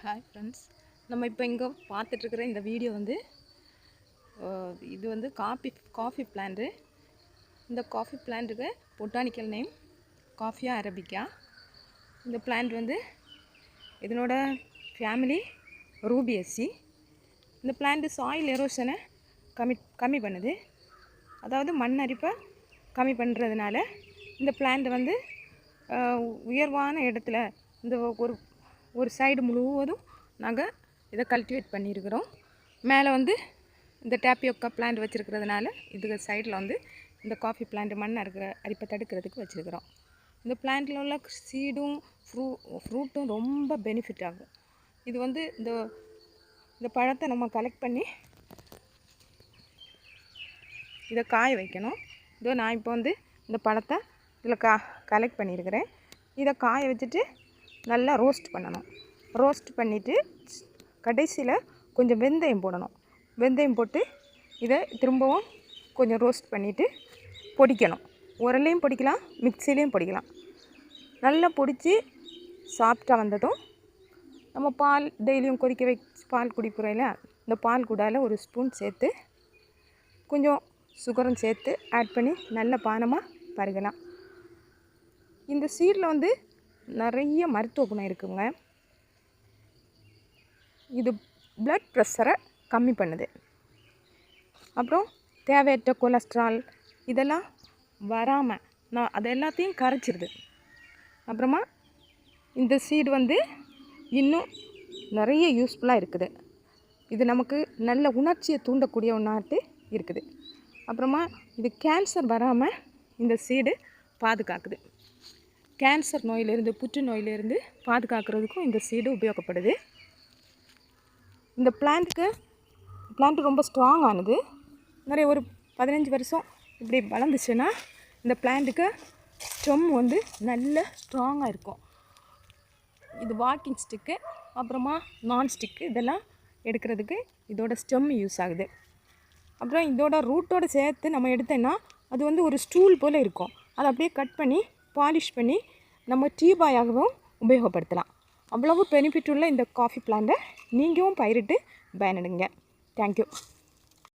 Hi friends, நம்ம இப்போ இங்கே பார்த்துட்ருக்குற இந்த வீடியோ வந்து இது வந்து காஃபி பிளான்ட்டு. இந்த காஃபி பிளான்ட்டுக்கு பொட்டானிக்கல் நேம் காஃபியா அரபிக்கா. இந்த பிளான்ட் வந்து இதனோட ஃபேமிலி ரூபியசி. இந்த பிளான்ட் சாயில் எரோஷனை கம்மி பண்ணுது, அதாவது மண் அரிப்பை கம்மி பண்ணுறதுனால இந்த பிளான்ட் வந்து உயர்வான இடத்துல இந்த ஒரு சைடு முழுவதும் நாங்கள் இதை கல்டிவேட் பண்ணியிருக்கிறோம். மேலே வந்து இந்த டேப்பியோக்கா பிளான்ட் வச்சுருக்கிறதுனால இதுக்கு சைடில் வந்து இந்த காஃபி பிளான்ட் மண் அரிப்பை தடுக்கிறதுக்கு வச்சுருக்கிறோம். இந்த பிளான்ட்டில் உள்ள சீடும் ஃப்ரூட்டும் ரொம்ப பெனிஃபிட் ஆகும். இது வந்து இந்த பழத்தை நம்ம கலெக்ட் பண்ணி இதை காய வைக்கணும். இதோ நான் இப்போ வந்து இந்த பழத்தை இதில் கலெக்ட் பண்ணியிருக்கிறேன். இதை காய வச்சுட்டு நல்லா ரோஸ்ட் பண்ணணும். ரோஸ்ட் பண்ணிவிட்டு கடைசியில் கொஞ்சம் வெந்தயம் போடணும். வெந்தயம் போட்டு இதை திரும்பவும் கொஞ்சம் ரோஸ்ட் பண்ணிவிட்டு பொடிக்கணும். உரலையும் பொடிக்கலாம், மிக்சிலையும் பொடிக்கலாம். நல்லா பொடித்து சாப்பிட்டா வந்ததும் நம்ம பால் டெய்லியும் கொதிக்க வச்சு பால் குடிக்கிறோம்ல, இந்த பால் கூடால ஒரு ஸ்பூன் சேர்த்து கொஞ்சம் சுகரும் சேர்த்து ஆட் பண்ணி நல்ல பானமாக பருகலாம். இந்த சீடில் வந்து நிறைய மருத்துவ குணம் இருக்குங்க. இது பிளட் ப்ரெஷரை கம்மி பண்ணுது. அப்புறம் தேவையற்ற கொலஸ்ட்ரால் இதெல்லாம் வராமல் அது எல்லாத்தையும் கரைச்சிருது. அப்புறமா இந்த சீடு வந்து இன்னும் நிறைய யூஸ்ஃபுல்லாக இருக்குது. இது நமக்கு நல்ல உணர்ச்சியை தூண்டக்கூடிய ஒன்றாட்டு இருக்குது. அப்புறமா இது கேன்சர் வராமல் இந்த சீடு பாதுகாக்குது. கேன்சர் நோயிலிருந்து, புற்றுநோயிலிருந்து பாதுகாக்கிறதுக்கும் இந்த சீடு உபயோகப்படுது. இந்த பிளான்ட் ரொம்ப ஸ்ட்ராங் ஆனது. நிறைய ஒரு 15 வருஷம் இப்படி வளர்ந்துச்சுன்னா இந்த பிளான்ட்டுக்கு ஸ்டெம் வந்து நல்ல ஸ்ட்ராங்காக இருக்கும். இது வாக்கிங் ஸ்டிக்கு, அப்புறமா நான் ஸ்டிக்கு இதெல்லாம் எடுக்கிறதுக்கு இதோட ஸ்டெம் யூஸ் ஆகுது. அப்புறம் இதோட ரூட்டோடு சேர்த்து நம்ம எடுத்தோன்னா அது வந்து ஒரு ஸ்டூல் போல் இருக்கும். அதை அப்படியே கட் பண்ணி பாலிஷ் பண்ணி நம்ம டீ பாயாகவும் உபயோகப்படுத்தலாம். அவ்வளவு பெனிஃபிட் உள்ள இந்த காஃபி பிளான்ட்டை நீங்களும் பயிரிட்டு பயனடைங்க. தேங்க்யூ.